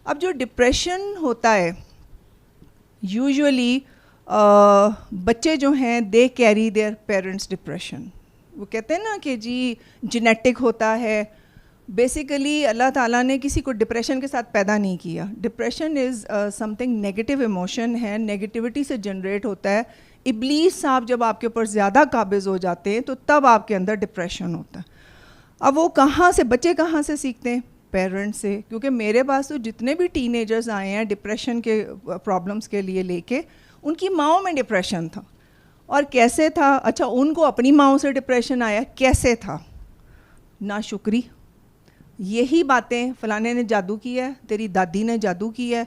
اب جو ڈپریشن ہوتا ہے یوزولی بچے جو ہیں they carry their parents depression. وہ کہتے ہیں نا کہ جی جینیٹک ہوتا ہے. بیسیکلی اللہ تعالیٰ نے کسی کو ڈپریشن کے ساتھ پیدا نہیں کیا. Depression is some thing negative emotion ہے, نیگیٹیوٹی سے جنریٹ ہوتا ہے. ابلیس صاحب جب آپ کے اوپر زیادہ قابض ہو جاتے ہیں تو تب آپ کے اندر ڈپریشن ہوتا ہے. اب وہ کہاں سے, بچے کہاں سے سیکھتے ہیں؟ پیرنٹس سے. کیونکہ میرے پاس تو جتنے بھی ٹین ایجرز آئے ہیں ڈپریشن کے پرابلمس کے لیے لے کے, ان کی ماؤں میں ڈپریشن تھا. اور کیسے تھا؟ اچھا ان کو اپنی ماؤں سے ڈپریشن آیا, کیسے تھا؟ ناشکری, یہی باتیں فلانے نے جادو کیا ہے, تیری دادی نے جادو کیا ہے.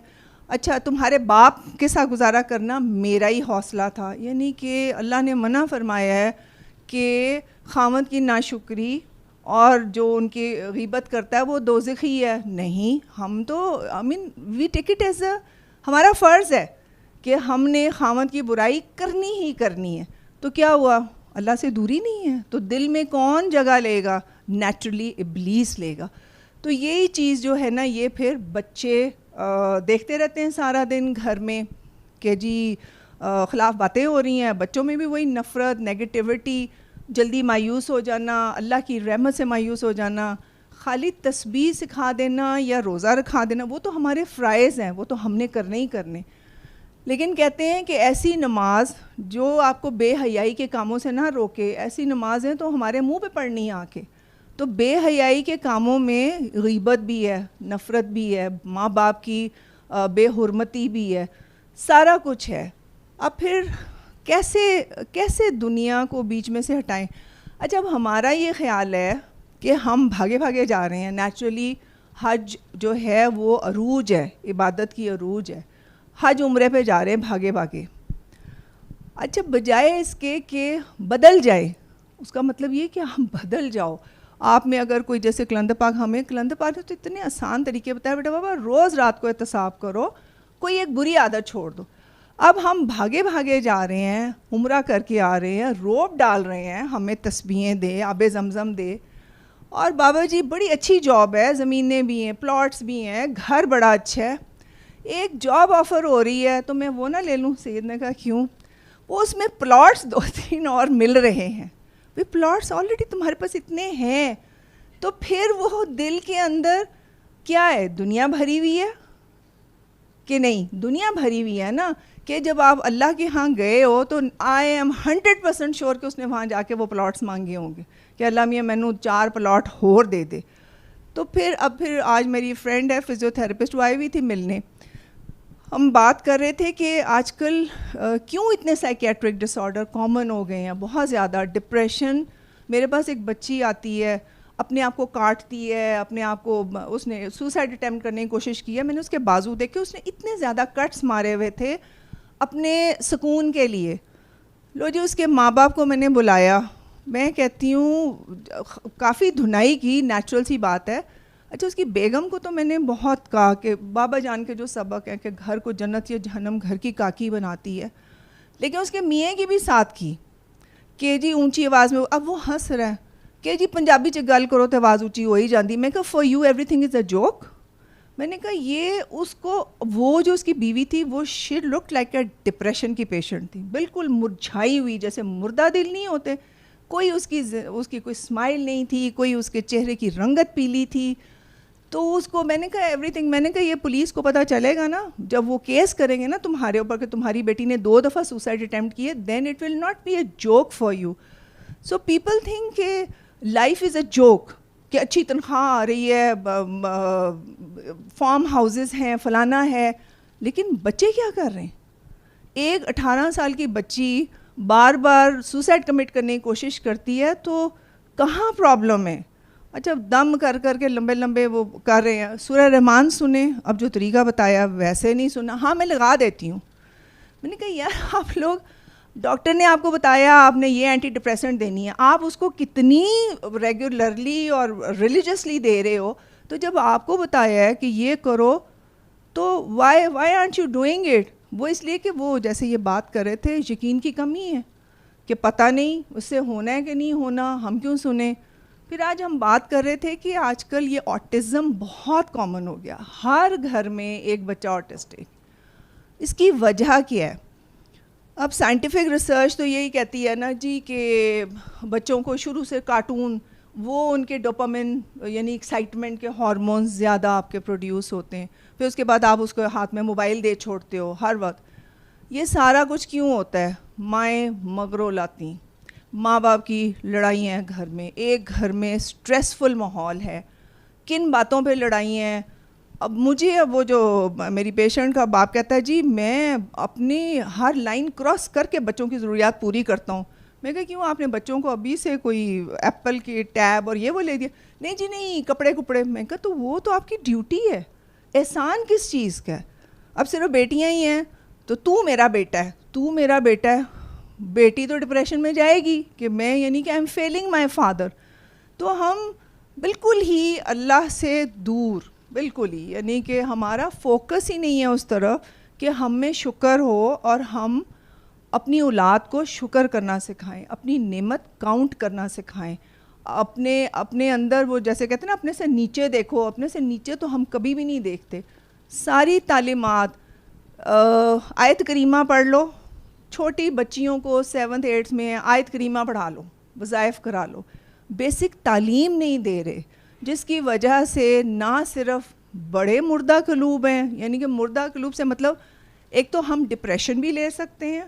اچھا تمہارے باپ کے ساتھ گزارا کرنا میرا ہی حوصلہ تھا. یعنی کہ اللہ نے منع فرمایا ہے کہ خاوند کی ناشکری اور جو ان کی غیبت کرتا ہے وہ دوزخی ہے. نہیں, ہم تو وی ٹیک اٹ ایز ہمارا فرض ہے کہ ہم نے خاوند کی برائی کرنی ہی کرنی ہے. تو کیا ہوا؟ اللہ سے دوری نہیں ہے. تو دل میں کون جگہ لے گا؟ نیچرلی ابلیس لے گا. تو یہی چیز جو ہے نا, یہ پھر بچے دیکھتے رہتے ہیں سارا دن گھر میں کہ جی خلاف باتیں ہو رہی ہیں. بچوں میں بھی وہی نفرت, نیگیٹیوٹی, جلدی مایوس ہو جانا, اللہ کی رحمت سے مایوس ہو جانا. خالی تسبیح سکھا دینا یا روزہ رکھا دینا وہ تو ہمارے فرائض ہیں, وہ تو ہم نے کرنے ہی کرنے. لیکن کہتے ہیں کہ ایسی نماز جو آپ کو بے حیائی کے کاموں سے نہ روکے, ایسی نمازیں تو ہمارے منہ پہ پڑھنی آ کے. تو بے حیائی کے کاموں میں غیبت بھی ہے, نفرت بھی ہے, ماں باپ کی بے حرمتی بھی ہے, سارا کچھ ہے. اب پھر کیسے دنیا کو بیچ میں سے ہٹائیں؟ اچھا اب ہمارا یہ خیال ہے کہ ہم بھاگے بھاگے جا رہے ہیں. نیچرلی حج جو ہے وہ عروج ہے, عبادت کی عروج ہے. حج عمرے پہ جا رہے ہیں بھاگے بھاگے. اچھا بجائے اس کے کہ بدل جائے, اس کا مطلب یہ کہ ہم بدل جاؤ. آپ میں اگر کوئی جیسے کلند پاک, ہمیں کلند پاک نے تو اتنے آسان طریقے بتایا, بیٹا بابا روز رات کو احتساب کرو, کوئی ایک بری عادت چھوڑ دو. اب ہم بھاگے بھاگے جا رہے ہیں, عمرہ کر کے آ رہے ہیں, روب ڈال رہے ہیں, ہمیں تسبیحیں دے, آب زمزم دے, اور بابا جی بڑی اچھی جاب ہے, زمینیں بھی ہیں, پلاٹس بھی ہیں, گھر بڑا اچھا ہے, ایک جاب آفر ہو رہی ہے تو میں وہ نہ لے لوں؟ سید نے کہا کیوں؟ وہ اس میں پلاٹس 2-3 اور مل رہے ہیں. وہ پلاٹس آلریڈی تمہارے پاس اتنے ہیں, تو پھر وہ دل کے اندر کیا ہے؟ دنیا بھری ہوئی ہے کہ نہیں؟ دنیا بھری ہوئی ہے نا, کہ جب آپ اللہ کے ہاں گئے ہو تو آئی ایم 100% شیور کہ اس نے وہاں جا کے وہ پلاٹس مانگے ہوں گے کہ اللہ میاں مینوں 4 پلاٹ اور دے دے. تو پھر آج میری فرینڈ ہے فزیو تھراپسٹ, وہ آئی ہوئی تھی ملنے. ہم بات کر رہے تھے کہ آج کل کیوں اتنے سائیکیٹرک ڈس آرڈر کامن ہو گئے ہیں, بہت زیادہ ڈپریشن. میرے پاس ایک بچی آتی ہے, اپنے آپ کو کاٹتی ہے, اپنے آپ کو, اس نے سوسائڈ اٹیمپٹ کرنے کی کوشش کی ہے. میں نے اس کے بازو دیکھے, اس نے اتنے زیادہ کٹس مارے ہوئے تھے اپنے سکون کے لیے. لو جی اس کے ماں باپ کو میں نے بلایا, میں کہتی ہوں کافی دھنائی کی, نیچرل سی بات ہے. اچھا اس کی بیگم کو تو میں نے بہت کہا کہ بابا جان کے جو سبق ہے کہ گھر کو جنت یا جہنم گھر کی کاکی بناتی ہے, لیکن اس کے میاں کی بھی ساتھ کی کہ جی اونچی آواز میں. اب وہ ہنس رہا ہے کہ جی پنجابی چ گل کرو تو آواز اونچی ہو ہی جاتی. میں کہا for you every thing is a joke. میں نے کہا یہ اس کو, وہ جو اس کی بیوی تھی وہ شی لک لائک اے ڈپریشن کی پیشنٹ تھی, بالکل مرجھائی ہوئی, جیسے مردہ دل نہیں ہوتے. کوئی اس کی کوئی اسمائل نہیں تھی, کوئی اس کے چہرے کی رنگت پیلی تھی. تو اس کو میں نے کہا ایوری تھنگ, میں نے کہا یہ پولیس کو پتہ چلے گا نا, جب وہ کیس کریں گے نا تمہارے اوپر کہ تمہاری بیٹی نے 2 دفعہ سوسائڈ اٹیمپٹ کیے, then it will not be a joke for you. So people think کہ لائف از اے جوک, کہ اچھی تنخواہ آ رہی ہے, فارم ہاؤسز ہیں, فلانا ہے, لیکن بچے کیا کر رہے ہیں؟ ایک 18 سال کی بچی بار بار سوسائڈ کمٹ کرنے کی کوشش کرتی ہے, تو کہاں پرابلم ہے؟ اچھا دم کر کے لمبے لمبے وہ کر رہے ہیں. سورہ رحمان سنیں, اب جو طریقہ بتایا ویسے نہیں سنا. ہاں میں لگا دیتی ہوں. میں نے کہا یار آپ لوگ, ڈاکٹر نے آپ کو بتایا آپ نے یہ اینٹی ڈپریسنٹ دینی ہے, آپ اس کو کتنی ریگولرلی اور ریلیجسلی دے رہے ہو, تو جب آپ کو بتایا ہے کہ یہ کرو تو why aren't you doing it? وہ اس لیے کہ وہ جیسے یہ بات کر رہے تھے, یقین کی کمی ہے کہ پتہ نہیں اس سے ہونا ہے کہ نہیں ہونا, ہم کیوں سنیں. پھر آج ہم بات کر رہے تھے کہ آج کل یہ آٹزم بہت کامن ہو گیا, ہر گھر میں ایک بچہ آٹسٹک. اس کی وجہ کیا ہے؟ اب سائنٹیفک ریسرچ تو یہی کہتی ہے نا جی کہ بچوں کو شروع سے کارٹون, وہ ان کے ڈوپامن یعنی ایکسائٹمنٹ کے ہارمونز زیادہ آپ کے پروڈیوس ہوتے ہیں, پھر اس کے بعد آپ اس کو ہاتھ میں موبائل دے چھوڑتے ہو ہر وقت. یہ سارا کچھ کیوں ہوتا ہے؟ مائیں مگروں لاتی, ماں باپ کی لڑائی ہیں گھر میں, ایک گھر میں سٹریسفل ماحول ہے. کن باتوں پہ لڑائی ہیں؟ اب مجھے وہ جو میری پیشنٹ کا باپ کہتا ہے جی میں اپنی ہر لائن کراس کر کے بچوں کی ضروریات پوری کرتا ہوں. میں کہا کیوں, آپ نے بچوں کو ابھی سے کوئی ایپل کی ٹیب اور یہ وہ لے دیا؟ نہیں جی نہیں, کپڑے. میں کہا تو وہ تو آپ کی ڈیوٹی ہے, احسان کس چیز کا ہے؟ اب صرف بیٹیاں ہی ہیں تو تو میرا بیٹا ہے, تو میرا بیٹا ہے. بیٹی تو ڈپریشن میں جائے گی کہ میں یعنی کہ I am feeling my father. تو ہم بالکل ہی اللہ سے دور, بالکل ہی, یعنی کہ ہمارا فوکس ہی نہیں ہے اس طرف کہ ہم میں شکر ہو اور ہم اپنی اولاد کو شکر کرنا سکھائیں, اپنی نعمت کاؤنٹ کرنا سکھائیں, اپنے اندر وہ جیسے کہتے ہیں نا اپنے سے نیچے دیکھو. اپنے سے نیچے تو ہم کبھی بھی نہیں دیکھتے. ساری تعلیمات, آیت کریمہ پڑھ لو, چھوٹی بچیوں کو 7th 8th میں آیت کریمہ پڑھا لو, وظائف کرا لو. بیسک تعلیم نہیں دے رہے, جس کی وجہ سے نہ صرف بڑے مردہ قلوب ہیں, یعنی کہ مردہ قلوب سے مطلب ایک تو ہم ڈپریشن بھی لے سکتے ہیں,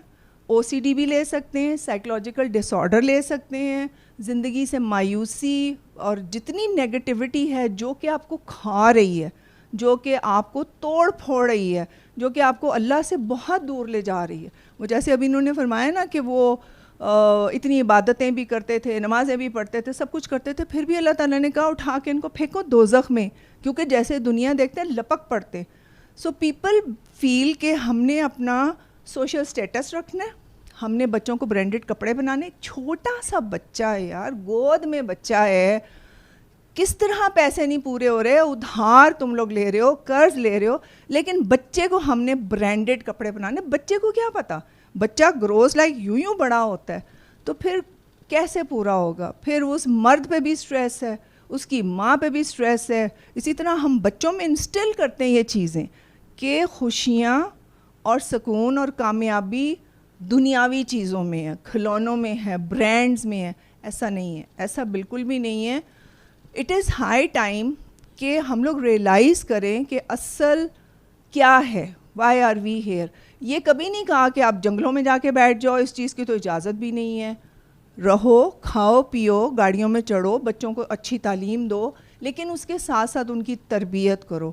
OCD بھی لے سکتے ہیں, سائیکلوجیکل ڈس آرڈر لے سکتے ہیں, زندگی سے مایوسی اور جتنی نیگیٹیوٹی ہے جو کہ آپ کو کھا رہی ہے, جو کہ آپ کو توڑ پھوڑ رہی ہے, جو کہ آپ کو اللہ سے بہت دور لے جا رہی ہے. وہ جیسے ابھی انہوں نے فرمایا نا کہ وہ اتنی عبادتیں بھی کرتے تھے, نمازیں بھی پڑھتے تھے, سب کچھ کرتے تھے, پھر بھی اللہ تعالیٰ نے کہا اٹھا کے ان کو پھینکو دوزخ میں, کیونکہ جیسے دنیا دیکھتے ہیں لپک پڑتے. سو پیپل فیل کہ ہم نے اپنا سوشل سٹیٹس رکھنا ہے, ہم نے بچوں کو برانڈڈ کپڑے بنانے. چھوٹا سا بچہ ہے یار, گود میں بچہ ہے, کس طرح پیسے نہیں پورے ہو رہے, ادھار تم لوگ لے رہے ہو, قرض لے رہے ہو, لیکن بچے کو ہم نے برانڈڈ کپڑے بنانے. بچے کو کیا پتا, بچہ گروز لائک یوں بڑا ہوتا ہے, تو پھر کیسے پورا ہوگا؟ پھر اس مرد پہ بھی سٹریس ہے, اس کی ماں پہ بھی سٹریس ہے. اسی طرح ہم بچوں میں انسٹل کرتے ہیں یہ چیزیں کہ خوشیاں اور سکون اور کامیابی دنیاوی چیزوں میں ہے, کھلونوں میں ہے, برانڈز میں ہے. ایسا نہیں ہے, ایسا بالکل بھی نہیں ہے. اٹ از ہائی ٹائم کہ ہم لوگ ریئلائز کریں کہ اصل کیا ہے, وائی آر وی ہیئر. یہ کبھی نہیں کہا کہ آپ جنگلوں میں جا کے بیٹھ جاؤ, اس چیز کی تو اجازت بھی نہیں ہے. رہو, کھاؤ پیو, گاڑیوں میں چڑھو, بچوں کو اچھی تعلیم دو, لیکن اس کے ساتھ ساتھ ان کی تربیت کرو.